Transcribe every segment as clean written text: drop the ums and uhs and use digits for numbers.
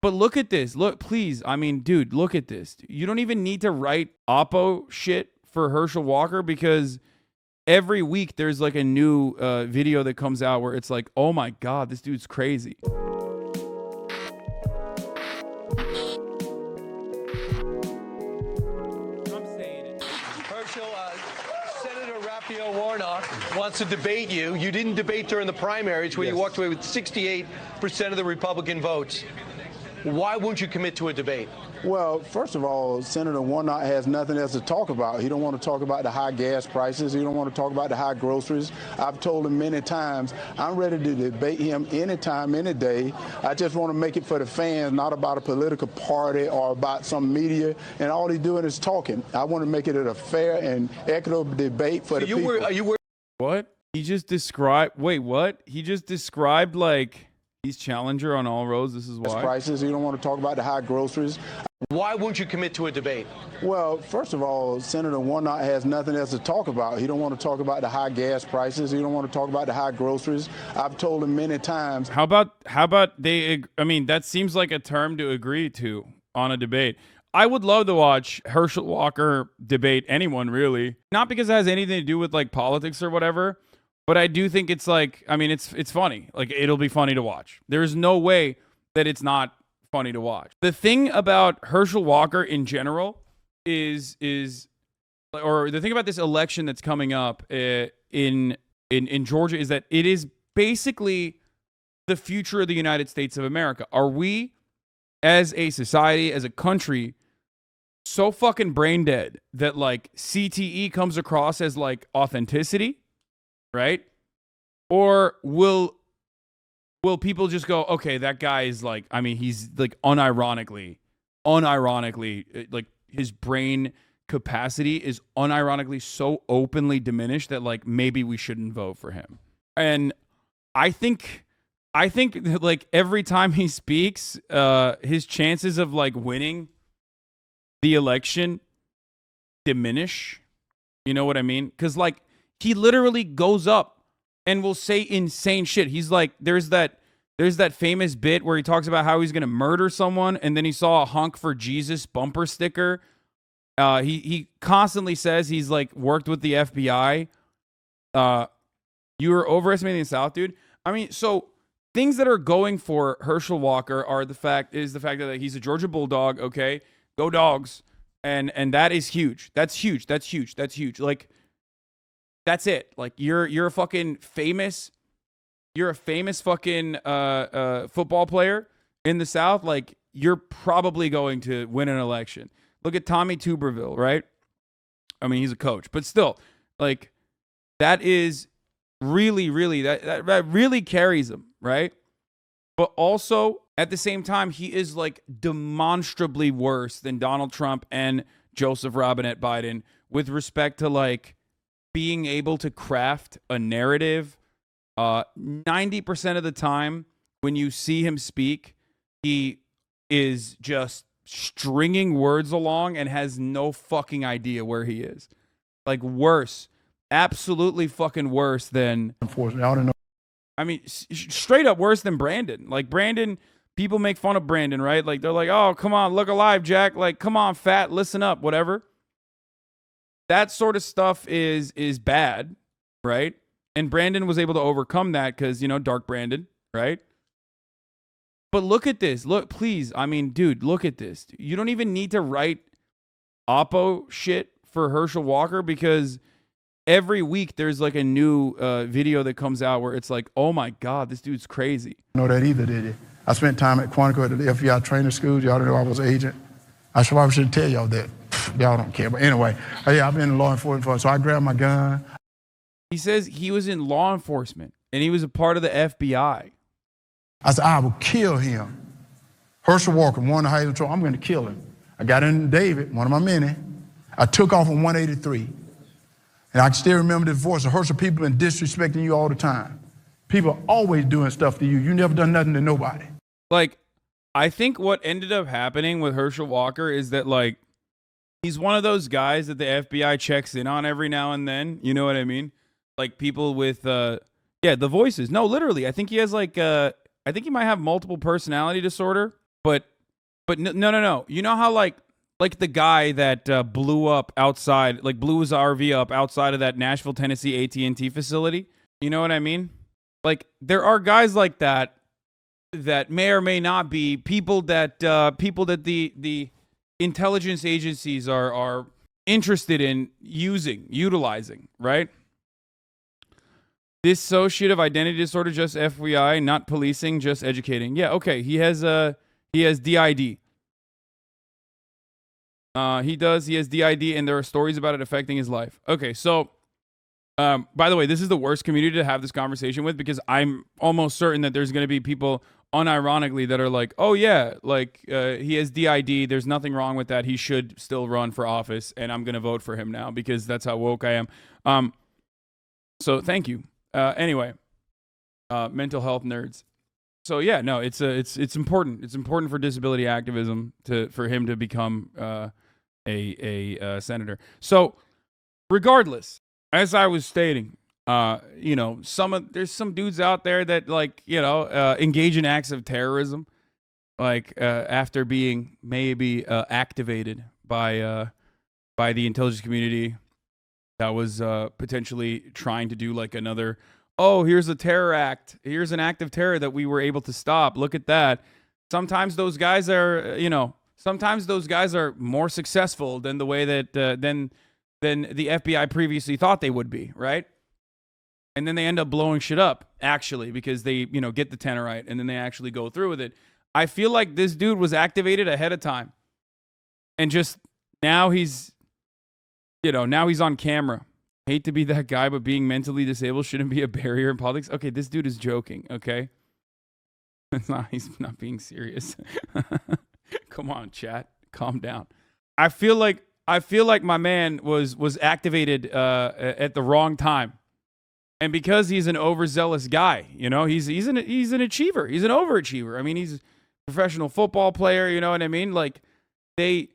But look at this. Look, please. I mean, dude, look at this. You don't even need to write Oppo shit for Herschel Walker because every week there's like a new video that comes out where it's like, oh my God, this dude's crazy. Herschel, Senator Raphael Warnock wants to debate you. You didn't debate during the primaries where you walked away with 68% of the Republican votes. Why won't you commit to a debate? Well, first of all, Senator Warnock has nothing else to talk about. He don't want to talk about the high gas prices. He don't want to talk about the high groceries. I've told him many times, I'm ready to debate him anytime, any day. I just want to make it for the fans, not about a political party or about some media. And all he's doing is talking. I want to make it a fair and equitable debate for the people. What? He just described, wait, what? He just described like he's challenger on all roads. This is why. Prices. He don't want to talk about the high groceries. Why won't you commit to a debate? Well, first of all, Senator Warnock has nothing else to talk about. He don't want to talk about the high gas prices. He don't want to talk about the high groceries. I've told him many times. How about they, I mean, that seems like a term to agree to on a debate. I would love to watch Herschel Walker debate anyone, really. Not because it has anything to do with like politics or whatever, but I do think it's like, I mean, it's funny. Like, it'll be funny to watch. There's no way that it's not funny to watch. The thing about Herschel Walker in general is or the thing about this election that's coming up in Georgia is that it is basically the future of the United States of America. Are we, as a society, as a country, so fucking brain dead that like CTE comes across as like authenticity, right? Or will people just go, okay, that guy is like, I mean, he's like unironically, like his brain capacity is unironically so openly diminished that like maybe we shouldn't vote for him. And I think like every time he speaks, his chances of like winning the election diminish. You know what I mean? Because like he literally goes up and will say insane shit. He's like, there's that famous bit where he talks about how he's gonna murder someone, and then he saw a Honk for Jesus bumper sticker. He constantly says he's like worked with the FBI. You were overestimating the South, dude. I mean, so things that are going for Herschel Walker are the fact that he's a Georgia Bulldog. Okay, go Dogs, and that is huge. That's huge. Like, that's it. Like, you're a fucking famous. You're a famous fucking football player in the South. Like, you're probably going to win an election. Look at Tommy Tuberville, right? I mean, he's a coach, but still, like, that is really that really carries him, right? But also at the same time, he is like demonstrably worse than Donald Trump and Joseph Robinette Biden with respect to like being able to craft a narrative. 90% of the time when you see him speak, he is just stringing words along and has no fucking idea where he is. Like, worse. Absolutely fucking worse than... Unfortunately, I don't know. I mean, straight up worse than Brandon. Like, Brandon, people make fun of Brandon, right? Like, they're like, oh, come on, look alive, Jack. Like, come on, fat, listen up, whatever. That sort of stuff is bad, right? And Brandon was able to overcome that because, you know, Dark Brandon, right? But look at this. Look, please. I mean, dude, look at this. You don't even need to write Oppo shit for Herschel Walker because every week there's like a new video that comes out where it's like, oh my God, this dude's crazy. Know that either, did you? I spent time at Quantico at the FBI training school. Y'all know I was an agent. I probably shouldn't tell y'all that. Y'all don't care. But anyway, yeah, I've been in law enforcement so I grabbed my gun. He says he was in law enforcement and he was a part of the FBI. I said, I will kill him. Herschel Walker, one of the highest control, I'm going to kill him. I got in David, one of my many. I took off on 183. And I can still remember the voice of Herschel. People been disrespecting you all the time. People always doing stuff to you. You never done nothing to nobody. Like, I think what ended up happening with Herschel Walker is that, like, he's one of those guys that the FBI checks in on every now and then. You know what I mean? Like, people with, the voices. No, literally. I think he has, like, I think he might have multiple personality disorder. but no. You know how like the guy that blew up outside, like blew his RV up outside of that Nashville, Tennessee AT&T facility. You know what I mean? Like there are guys like that may or may not be people that the intelligence agencies are interested in utilizing, right? Dissociative identity disorder, just FBI, not policing, just educating. Yeah, okay. He has DID. He has DID, and there are stories about it affecting his life. Okay, so by the way, this is the worst community to have this conversation with, because I'm almost certain that there's going to be people unironically that are like, oh yeah, like he has DID, there's nothing wrong with that, he should still run for office, and I'm going to vote for him now because that's how woke I am. So thank you. Anyway, mental health nerds. So yeah, no, it's important. It's important for disability activism for him to become a senator. So regardless, as I was stating, there's some dudes out there that engage in acts of terrorism, after being maybe activated by the intelligence community that was potentially trying to do like another, oh, here's a terror act. Here's an act of terror that we were able to stop. Look at that. Sometimes those guys are, more successful than the way that than the FBI previously thought they would be, right? And then they end up blowing shit up, actually, because they, get the tenor right, and then they actually go through with it. I feel like this dude was activated ahead of time. And just now he's on camera. Hate to be that guy, but being mentally disabled shouldn't be a barrier in politics. Okay, this dude is joking, okay? He's not being serious. Come on, chat. Calm down. I feel like my man was activated at the wrong time. And because he's an overzealous guy, he's an achiever. He's an overachiever. I mean, he's a professional football player, you know what I mean? Like they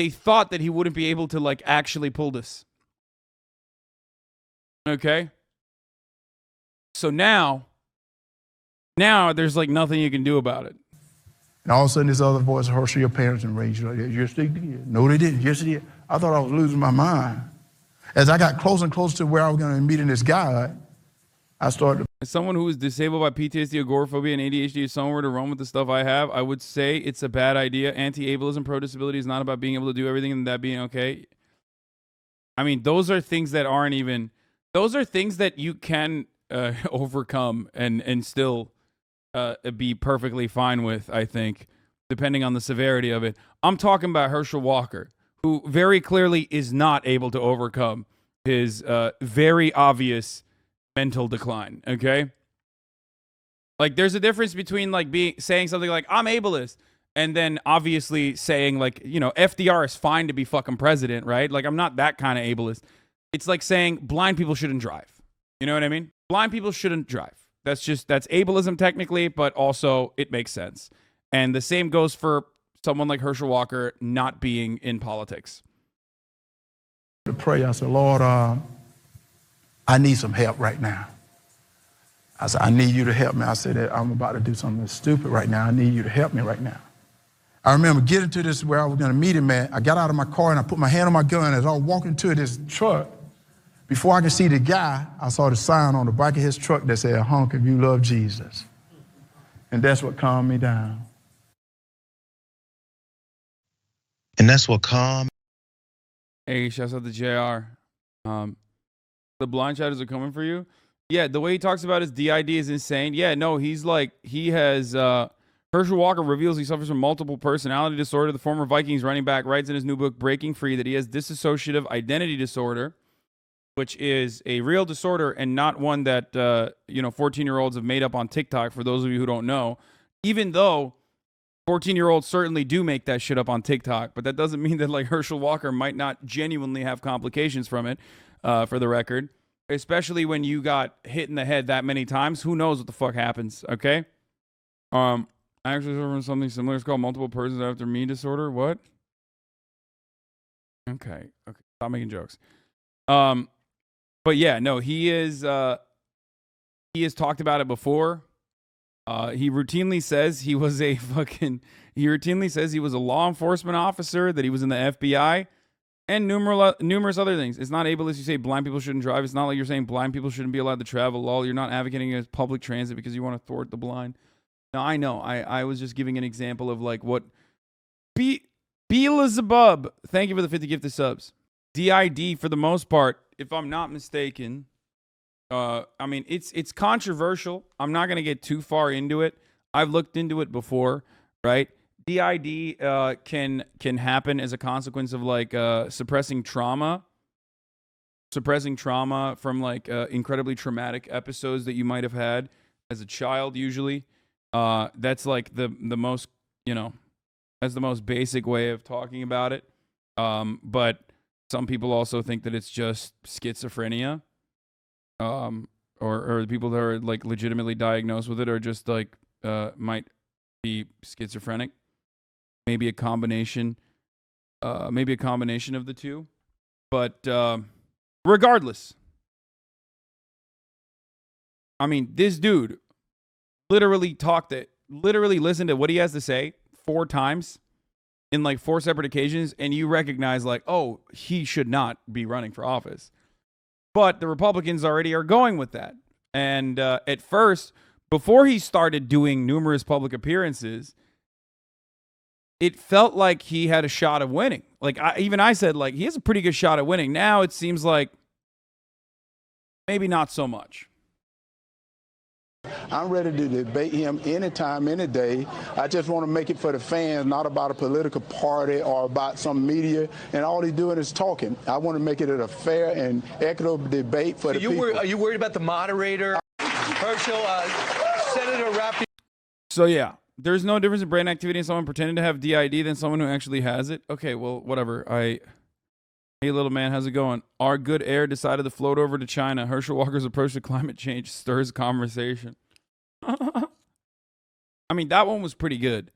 thought that he wouldn't be able to actually pull this. Okay? So now there's nothing you can do about it. And all of a sudden this other voice, Herschel, your parents didn't raise you like that. Yes, they did. No, they didn't. Yes, they did. I thought I was losing my mind. As I got closer and closer to where I was going to be meeting this guy, I started. As someone who is disabled by PTSD, agoraphobia, and ADHD, if someone were to run with the stuff I have, I would say it's a bad idea. Anti-ableism, pro-disability is not about being able to do everything and that being okay. I mean, those are things that aren't even... Those are things that you can overcome and still be perfectly fine with, I think, depending on the severity of it. I'm talking about Herschel Walker, who very clearly is not able to overcome his very obvious mental decline, okay? There's a difference between saying something like, I'm ableist, and then obviously saying FDR is fine to be fucking president, right? I'm not that kind of ableist. It's like saying blind people shouldn't drive. You know what I mean? Blind people shouldn't drive. That's ableism technically, but also it makes sense. And the same goes for someone like Herschel Walker not being in politics. To pray, I said, Lord, I need some help right now. I said, I need you to help me. I said, I'm about to do something stupid right now. I need you to help me right now. I remember getting to this where I was going to meet him at. I got out of my car and I put my hand on my gun. As I was walking to this truck, before I could see the guy, I saw the sign on the back of his truck that said, honk if you love Jesus. And that's what calmed me down. And that's what calmed. Hey, shouts out to JR. The blind shadows are coming for you. Yeah, the way he talks about his DID is insane. Yeah, no, he has, Herschel Walker reveals he suffers from multiple personality disorder. The former Vikings running back writes in his new book, Breaking Free, that he has dissociative identity disorder, which is a real disorder and not one that, 14-year-olds have made up on TikTok, for those of you who don't know, even though 14-year-olds certainly do make that shit up on TikTok, but that doesn't mean that Herschel Walker might not genuinely have complications from it, for the record, especially when you got hit in the head that many times. Who knows what the fuck happens, okay? I actually suffer from something similar. It's called multiple persons after me disorder. What? Okay. Stop making jokes. But yeah, no, he has talked about it before. He routinely says he was a law enforcement officer, that he was in the FBI, and numerous other things. It's not ableist. You say blind people shouldn't drive. It's not like you're saying blind people shouldn't be allowed to travel. Lol, you're not advocating against public transit because you want to thwart the blind. No, I know. I was just giving an example of like what Beelzebub. Thank you for the 50 gifted subs. DID for the most part, if I'm not mistaken. I mean, it's controversial. I'm not gonna get too far into it. I've looked into it before, right? DID can happen as a consequence of like suppressing trauma from like incredibly traumatic episodes that you might have had as a child. Usually, that's like the most, you know, that's the most basic way of talking about it. But some people also think that it's just schizophrenia. Or the people that are like legitimately diagnosed with it are just like might be schizophrenic. Maybe a combination of the two. But regardless, I mean, this dude literally listened to what he has to say 4 times in like 4 separate occasions, and you recognize like, oh, he should not be running for office. But the Republicans already are going with that. And at first, before he started doing numerous public appearances, it felt like he had a shot of winning. Like I said, like, he has a pretty good shot at winning. Now it seems like maybe not so much. I'm ready to debate him anytime, any day. I just want to make it for the fans, not about a political party or about some media. And all he's doing is talking. I want to make it a fair and equitable debate for the people. Are you worried about the moderator, Herschel, Senator Rappi? So yeah, there's no difference in brain activity in someone pretending to have DID than someone who actually has it. Okay, well, whatever. Hey, little man, how's it going? Our good air decided to float over to China. Herschel Walker's approach to climate change stirs conversation. I mean, that one was pretty good.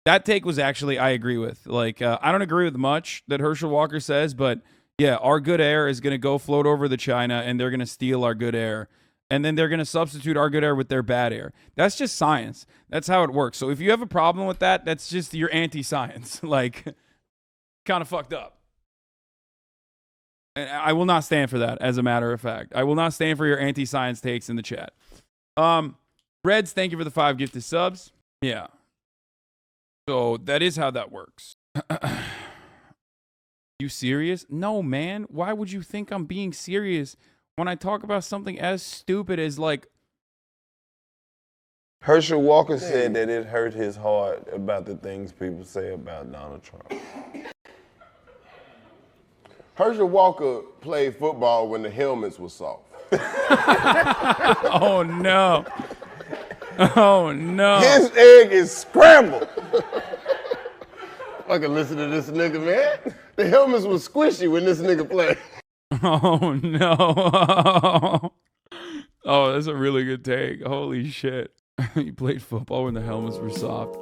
That take was actually, I agree with. Like, I don't agree with much that Herschel Walker says, but yeah, our good air is going to go float over to China, and they're going to steal our good air. And then they're going to substitute our good air with their bad air. That's just science. That's how it works. So if you have a problem with that, that's just your anti-science. Like, kind of fucked up. And I will not stand for that, as a matter of fact. I will not stand for your anti-science takes in the chat. Reds, thank you for the 5 gifted subs. Yeah. So that is how that works. You serious? No, man. Why would you think I'm being serious when I talk about something as stupid as like... Herschel Walker said that it hurt his heart about the things people say about Donald Trump. Herschel Walker played football when the helmets were soft. Oh, no. Oh, no. His egg is scrambled. I can listen to this nigga, man. The helmets were squishy when this nigga played. Oh, no. Oh, that's a really good take. Holy shit. He played football when the helmets were soft.